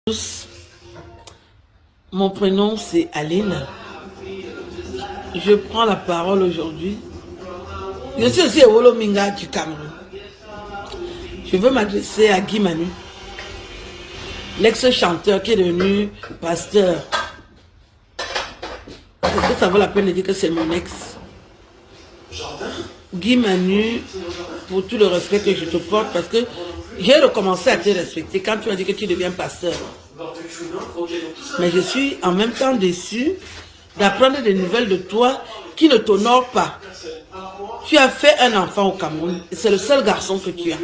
Tous, mon prénom c'est Aline. Je prends la parole aujourd'hui. Je suis aussi Ewolo Minga du Cameroun. Je veux m'adresser à Guy Manu, l'ex-chanteur qui est devenu pasteur. Est-ce que ça vaut la peine de dire que c'est mon ex? Guy Manu, pour tout le respect que je te porte, parce que j'ai recommencé à te respecter quand tu as dit que tu deviens pasteur. Mais je suis en même temps déçu d'apprendre des nouvelles de toi qui ne t'honorent pas. Tu as fait un enfant au Cameroun et c'est le seul garçon que tu as.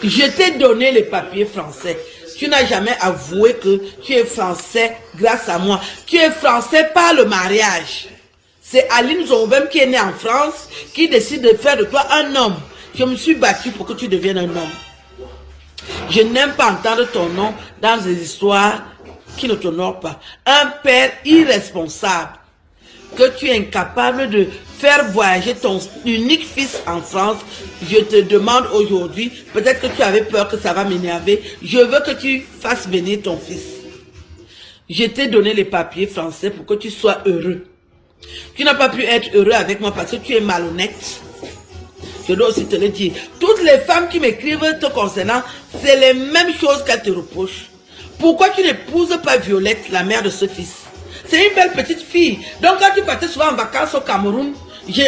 Je t'ai donné les papiers français. Tu n'as jamais avoué que tu es français grâce à moi. Tu es français par le mariage. C'est Aline Zombem qui est née en France, qui décide de faire de toi un homme. Je me suis battue pour que tu deviennes un homme. Je n'aime pas entendre ton nom dans des histoires qui ne t'honorent pas. Un père irresponsable, que tu es incapable de faire voyager ton unique fils en France. Je te demande aujourd'hui, peut-être que tu avais peur que ça va m'énerver, je veux que tu fasses venir ton fils. Je t'ai donné les papiers français pour que tu sois heureux. Tu n'as pas pu être heureux avec moi parce que tu es malhonnête. Je dois aussi te le dire. Toutes les femmes qui m'écrivent te concernant, c'est les mêmes choses qu'elles te reprochent. Pourquoi tu n'épouses pas Violette, la mère de ce fils? C'est une belle petite fille. Donc quand tu partais souvent en vacances au Cameroun, je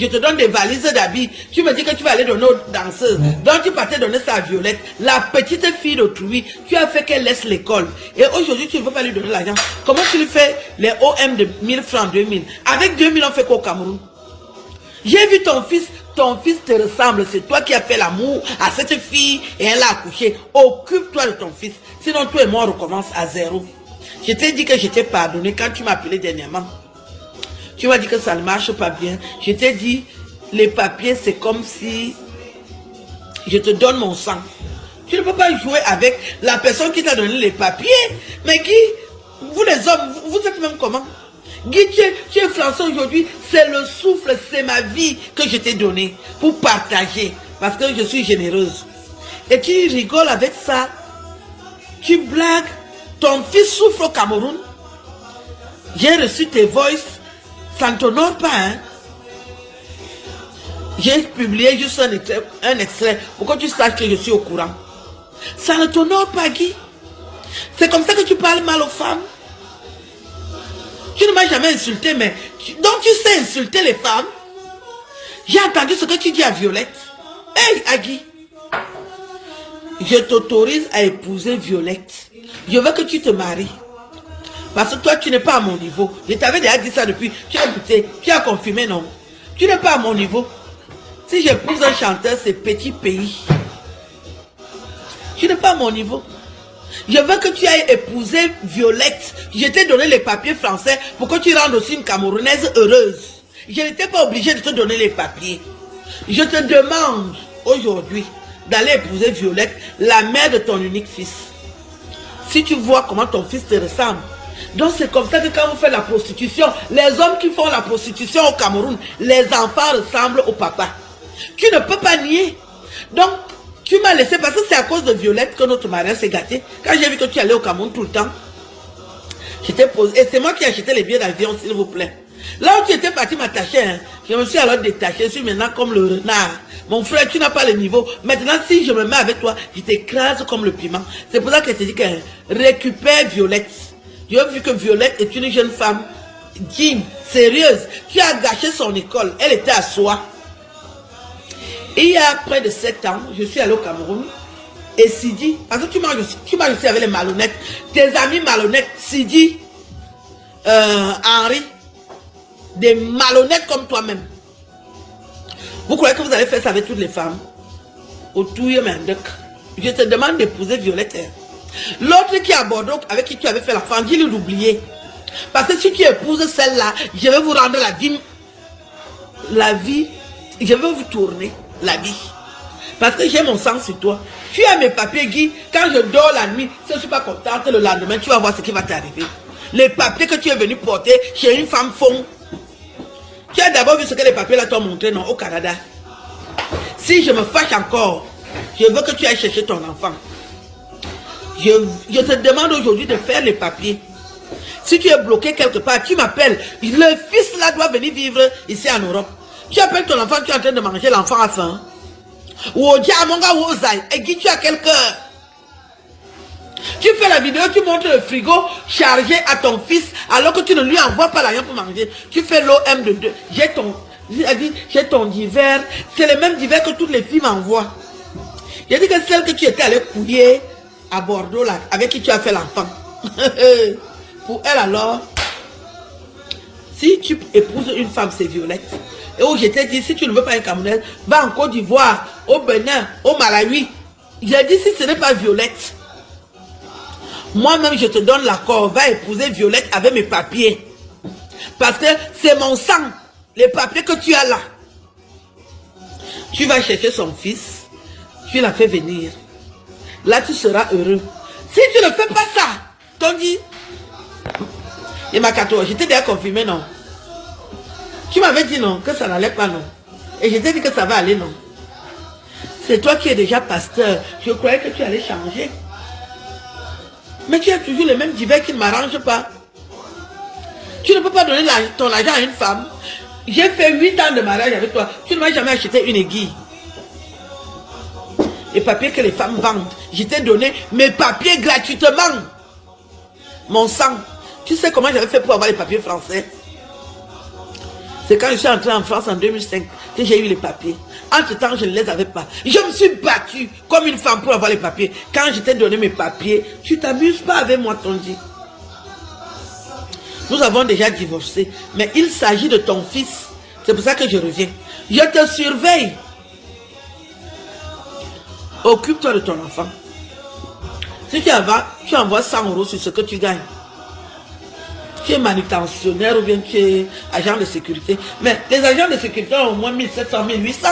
te donne des valises d'habits. Tu me dis que tu vas aller donner aux danseuses. Donc tu partais donner ça à Violette, la petite fille d'autrui. Tu as fait qu'elle laisse l'école. Et aujourd'hui, tu ne veux pas lui donner l'argent. Comment tu lui fais les OM de 1000 francs, 2000? Avec 2000, on fait quoi au Cameroun? J'ai vu ton fils te ressemble. C'est toi qui as fait l'amour à cette fille et elle a accouché. Occupe-toi de ton fils. Sinon, toi et moi, on recommence à zéro. Je t'ai dit que je t'ai pardonné quand tu m'as appelé dernièrement. Tu m'as dit que ça ne marche pas bien. Je t'ai dit, les papiers, c'est comme si je te donne mon sang. Tu ne peux pas jouer avec la personne qui t'a donné les papiers. Mais Guy, vous les hommes, vous êtes même comment? Guy, tu es français aujourd'hui, c'est le souffle, c'est ma vie que je t'ai donné pour partager. Parce que je suis généreuse. Et tu rigoles avec ça. Tu blagues. Ton fils souffre au Cameroun. J'ai reçu tes voices. Ça ne t'honore pas, hein? J'ai publié juste un extrait pour que tu saches que je suis au courant. Ça ne t'honore pas, Guy. C'est comme ça que tu parles mal aux femmes. Tu ne m'as jamais insulté, mais... Donc tu sais insulter les femmes. J'ai entendu ce que tu dis à Violette. Hey, Agui. Je t'autorise à épouser Violette. Je veux que tu te maries. Parce que toi, tu n'es pas à mon niveau. Je t'avais déjà dit ça depuis. Tu as écouté, tu as confirmé, non? Tu n'es pas à mon niveau. Si j'épouse un chanteur, c'est petit pays. Tu n'es pas à mon niveau. Je veux que tu ailles épouser Violette. Je t'ai donné les papiers français pour que tu rendes aussi une Camerounaise heureuse. Je n'étais pas obligé de te donner les papiers. Je te demande aujourd'hui d'aller épouser Violette, la mère de ton unique fils. Si tu vois comment ton fils te ressemble. Donc c'est comme ça que quand on fait la prostitution, les hommes qui font la prostitution au Cameroun, les enfants ressemblent au papa. Tu ne peux pas nier. Donc, tu m'as laissé parce que c'est à cause de Violette que notre mariage s'est gâté. Quand j'ai vu que tu allais au Cameroun tout le temps, je t'ai posé. Et c'est moi qui ai acheté les billets d'avion, s'il vous plaît. Là où tu étais parti m'attacher, hein, je me suis alors détaché. Je suis maintenant comme le renard. Mon frère, tu n'as pas le niveau. Maintenant, si je me mets avec toi, je t'écrase comme le piment. C'est pour ça que je t'ai dit que récupère Violette. J'ai vu que Violette est une jeune femme digne, sérieuse. Tu as gâché son école. Elle était à soi. Et il y a près de 7 ans, je suis allé au Cameroun. Et Sidi, parce que tu m'as aussi avec les malhonnêtes. Tes amis malhonnêtes, Sidi, Henri, des malhonnêtes comme toi-même. Vous croyez que vous allez faire ça avec toutes les femmes? Je te demande d'épouser Violette. L'autre qui est à Bordeaux, avec qui tu avais fait la femme, dis-lui d'oublier. Parce que si tu épouses celle-là, je vais vous rendre la vie, je vais vous tourner la vie. Parce que j'ai mon sang sur toi. Tu as mes papiers, Guy. Quand je dors la nuit, si je ne suis pas contente, le lendemain, tu vas voir ce qui va t'arriver. Les papiers que tu es venu porter chez une femme fond. Tu as d'abord vu ce que les papiers là t'ont montré, non, au Canada. Si je me fâche encore, Je veux que tu ailles chercher ton enfant. Je te demande aujourd'hui de faire les papiers. Si tu es bloqué quelque part, tu m'appelles. Le fils là doit venir vivre ici en Europe. Tu appelles ton enfant, tu es en train de manger, l'enfant a faim. Ou au diamonga ou au zaï. Et qui tu as quelqu'un. Tu fais la vidéo, tu montres le frigo chargé à ton fils alors que tu ne lui envoies pas l'argent pour manger. Tu fais l'OM de 2. J'ai ton divers. C'est le même divers que toutes les filles m'envoient. J'ai dit que celle que tu étais allé couiller à Bordeaux là, avec qui tu as fait l'enfant. Pour elle alors, si tu épouses une femme, c'est Violette. Et où je t'ai dit, si tu ne veux pas une Camerounaise, va en Côte d'Ivoire, au Bénin, au Malawi. J'ai dit, si ce n'est pas Violette, moi-même je te donne l'accord, va épouser Violette avec mes papiers. Parce que c'est mon sang, les papiers que tu as là. Tu vas chercher son fils, tu l'as fait venir. Là, tu seras heureux. Si tu ne fais pas ça, t'on dit, et ma cato, je t'ai déjà confirmé, non. Tu m'avais dit non, que ça n'allait pas, non. Et je t'ai dit que ça va aller, non. C'est toi qui es déjà pasteur. Je croyais que tu allais changer. Mais tu as toujours les mêmes divers qui ne m'arrangent pas. Tu ne peux pas donner ton argent à une femme. J'ai fait 8 ans de mariage avec toi. Tu ne m'as jamais acheté une aiguille. Les papiers que les femmes vendent. Je t'ai donné mes papiers gratuitement. Mon sang. Tu sais comment j'avais fait pour avoir les papiers français? C'est quand je suis entré en France en 2005 que j'ai eu les papiers. Entre-temps, je ne les avais pas. Je me suis battue comme une femme pour avoir les papiers. Quand je t'ai donné mes papiers, tu t'amuses pas avec moi, Tondi. Nous avons déjà divorcé, mais il s'agit de ton fils. C'est pour ça que je reviens. Je te surveille. Occupe-toi de ton enfant. Si tu envoies 100 € sur ce que tu gagnes. Tu es manutentionnaire ou bien tu es agent de sécurité. Mais les agents de sécurité ont au moins 1700, 1800.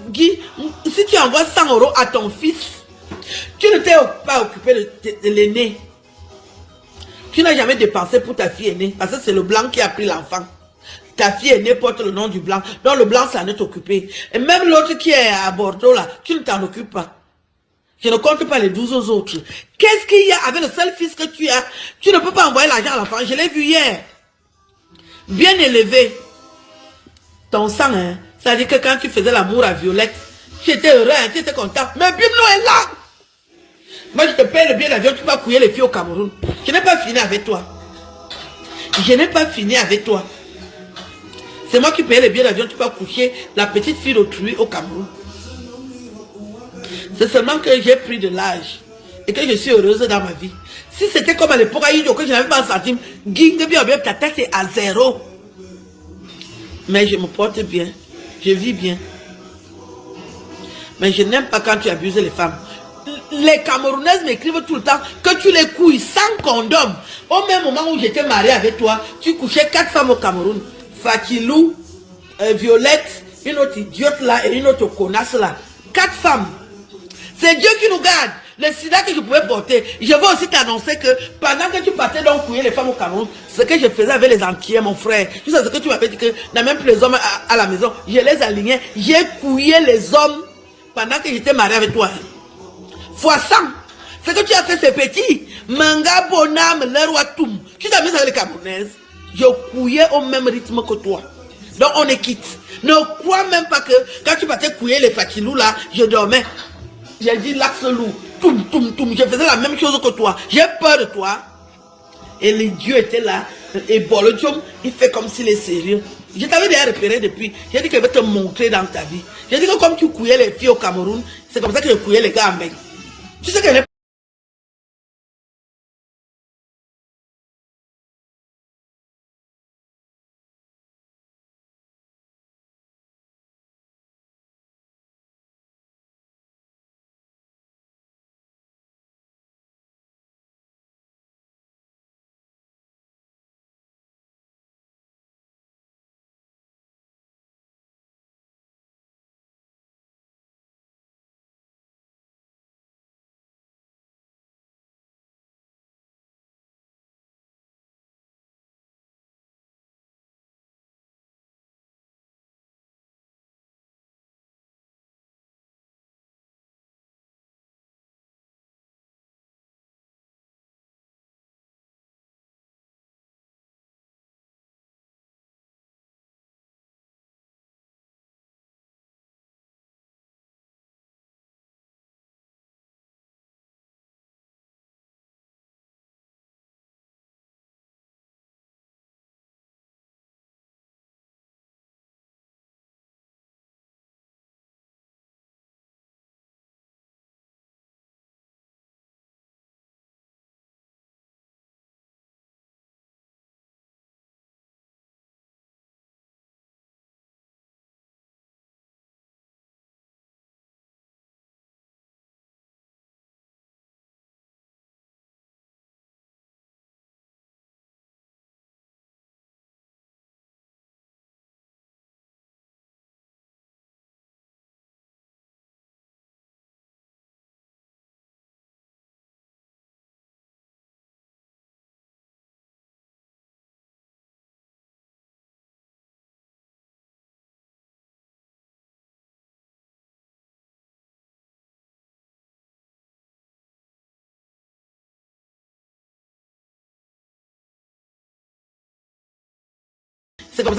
Guy, si tu envoies 100 € à ton fils, tu ne t'es pas occupé de l'aîné. Tu n'as jamais dépensé pour ta fille aînée. Parce que c'est le blanc qui a pris l'enfant. Ta fille aînée porte le nom du blanc. Donc le blanc s'en est occupé. Et même l'autre qui est à Bordeaux là, tu ne t'en occupes pas. Je ne compte pas les 12 autres. Qu'est-ce qu'il y a avec le seul fils que tu as? Tu ne peux pas envoyer l'argent à l'enfant. Je l'ai vu hier. Bien élevé. Ton sang, hein. Ça veut dire que quand tu faisais l'amour à Violette, tu étais heureux, hein, tu étais content. Mais Bimlo est là. Moi, je te paye le billet d'avion, tu vas couiller les filles au Cameroun. Je n'ai pas fini avec toi. Je n'ai pas fini avec toi. C'est moi qui paye le billet d'avion, tu vas coucher la petite fille d'autrui au Cameroun. C'est seulement que j'ai pris de l'âge et que je suis heureuse dans ma vie. Si c'était comme à l'époque, que je n'avais pas un centime, ta tête est à 0. Mais je me porte bien, je vis bien. Mais je n'aime pas quand tu abuses les femmes. Les Camerounaises m'écrivent tout le temps que tu les couilles sans condom. Au même moment où j'étais mariée avec toi, tu couchais 4 femmes au Cameroun. Fatilou, Violette, une autre idiote là et une autre connasse là. 4 femmes. C'est Dieu qui nous garde. Le sida que je pouvais porter. Je veux aussi t'annoncer que pendant que tu partais donc couiller les femmes au Cameroun, ce que je faisais avec les Antillais, mon frère. Tu sais ce que tu m'avais dit que n'a même plus les hommes à la maison. Je les alignais. J'ai couillé les hommes pendant que j'étais mariée avec toi. Fois 100. Ce que tu as fait, c'est petit. Manga bonam, le roi toum. Tu t'amuses avec les Camerounaises. Je couillais au même rythme que toi. Donc on est quitte. Ne crois même pas que quand tu partais couiller les Fatilou là, je dormais. J'ai dit l'axe loup, toum, toum, toum. Je faisais la même chose que toi. J'ai peur de toi. Et les dieux étaient là. Et bon, le dieu, il fait comme s'il est sérieux. Je t'avais déjà repéré depuis. J'ai dit que je vais te montrer dans ta vie. J'ai dit que comme tu couillais les filles au Cameroun, c'est comme ça que je couillais les gars en Belgique. Tu sais que